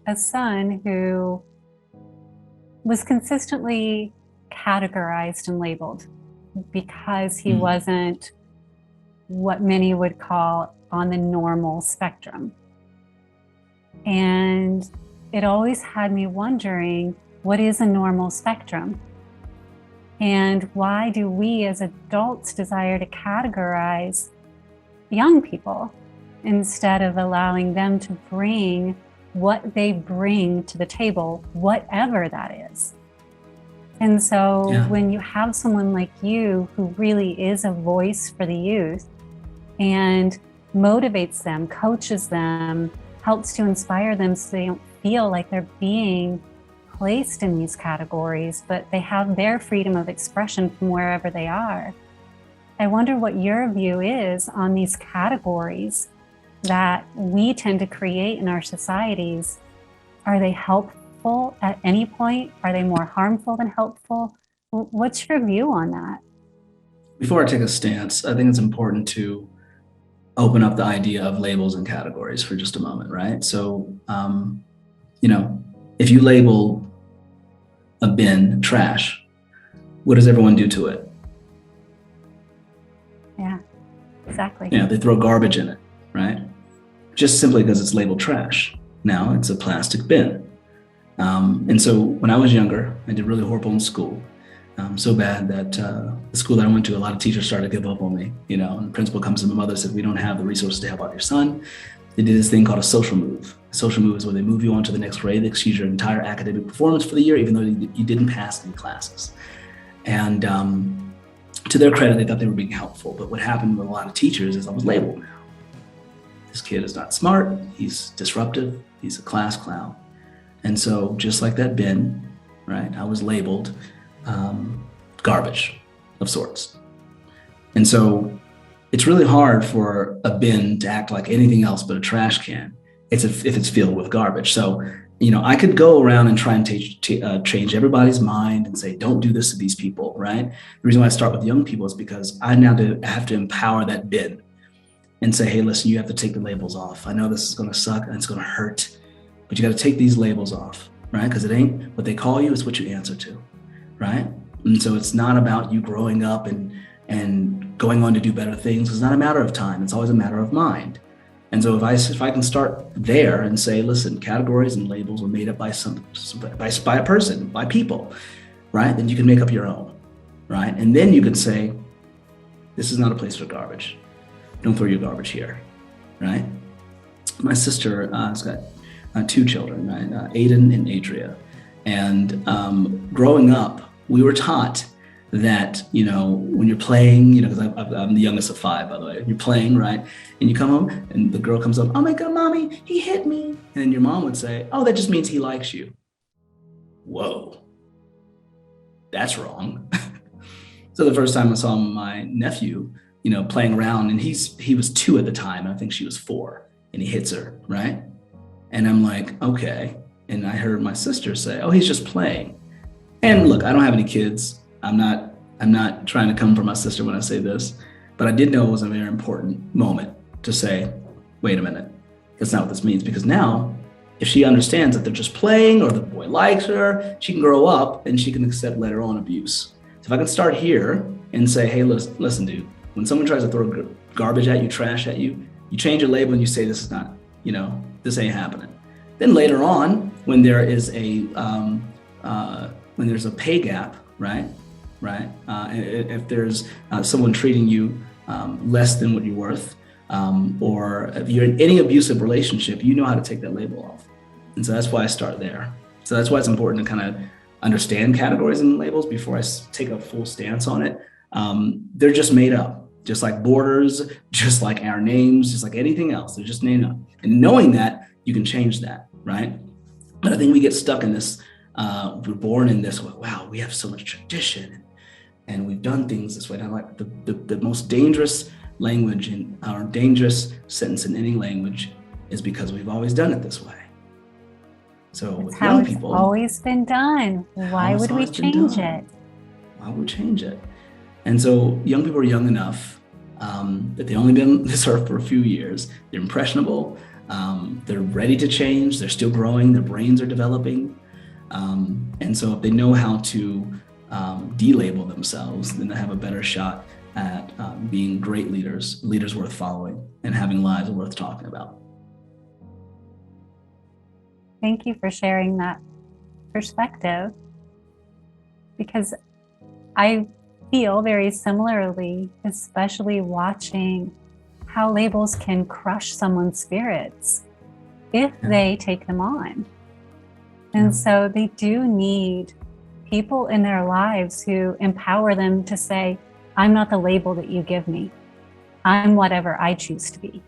a son who was consistently categorized and labeled because he wasn't what many would call on the normal spectrum. And it always had me wondering, what is a normal spectrum? And why do we as adults desire to categorize young people instead of allowing them to bring what they bring to the table, whatever that is? And so when you have someone like you who really is a voice for the youth and motivates them, coaches them, helps to inspire them so they don't feel like they're being placed in these categories, but they have their freedom of expression from wherever they are. I wonder what your view is on these categories that we tend to create in our societies. Are they helpful at any point? Are they more harmful than helpful? What's your view on that? Before I take a stance, I think it's important to open up the idea of labels and categories for just a moment, right? So, if you label a bin trash, what does everyone do to it? Yeah, exactly. They throw garbage in it, right? Just simply because it's labeled trash. Now it's a plastic bin. And so when I was younger, I did really horrible in school. So bad that the school that I went to, a lot of teachers started to give up on me, and the principal comes to my mother and said, we don't have the resources to help out your son. They did this thing called a social move. A social move is where they move you on to the next grade. They excuse your entire academic performance for the year, even though you didn't pass any classes. And to their credit, they thought they were being helpful. But what happened with a lot of teachers is I was labeled now. This kid is not smart. He's disruptive. He's a class clown. And so just like that bin, right, I was labeled garbage of sorts. And so it's really hard for a bin to act like anything else but a trash can if it's filled with garbage. So, I could go around and try and change everybody's mind and say, don't do this to these people, right? The reason why I start with young people is because I now have to empower that bin and say, hey, listen, you have to take the labels off. I know this is going to suck and it's going to hurt, but you got to take these labels off, right? Because it ain't what they call you, it's what you answer to, right? And so it's not about you growing up and going on to do better things. It's not a matter of time. It's always a matter of mind. And so if I can start there and say, listen, categories and labels were made up by a person, by people, right? Then you can make up your own, right? And then you can say, this is not a place for garbage. Don't throw your garbage here, right? My sister has got two children, right? Aiden and Adria. And growing up, we were taught that, when you're playing, because I'm the youngest of five, by the way, you're playing, right? And you come home and the girl comes up, oh my God, mommy, he hit me. And then your mom would say, oh, that just means he likes you. Whoa, that's wrong. So the first time I saw my nephew, playing around, and he was 2 at the time. I think she was 4, and he hits her, right? And I'm like, okay. And I heard my sister say, oh, he's just playing. And look, I don't have any kids. I'm not trying to come for my sister when I say this, but I did know it was a very important moment to say, wait a minute, that's not what this means. Because now, if she understands that they're just playing or the boy likes her, she can grow up and she can accept later on abuse. So if I can start here and say, hey, listen, dude, when someone tries to throw garbage at you, trash at you, you change your label and you say, this is not, this ain't happening. Then later on, when there is when there's a pay gap, right? If there's someone treating you less than what you're worth, or if you're in any abusive relationship, you know how to take that label off. And so that's why I start there. So that's why it's important to kind of understand categories and labels before I take a full stance on it. They're just made up, just like borders, just like our names, just like anything else. They're just made up. And knowing that, you can change that, right? But I think we get stuck in this, we're born in this, wow, we have so much tradition and we've done things this way. And I'm like, the most dangerous language or dangerous sentence in any language is because we've always done it this way. So with young people, it's always been done. Why would we change it? Why would we change it? And so young people are young enough that they've only been on this earth for a few years. They're impressionable. They're ready to change. They're still growing. Their brains are developing. And so if they know how to de-label themselves, then they have a better shot at being great leaders, leaders worth following, and having lives worth talking about. Thank you for sharing that perspective, because I feel very similarly, especially watching how labels can crush someone's spirits if they take them on. And so they do need people in their lives who empower them to say, I'm not the label that you give me. I'm whatever I choose to be.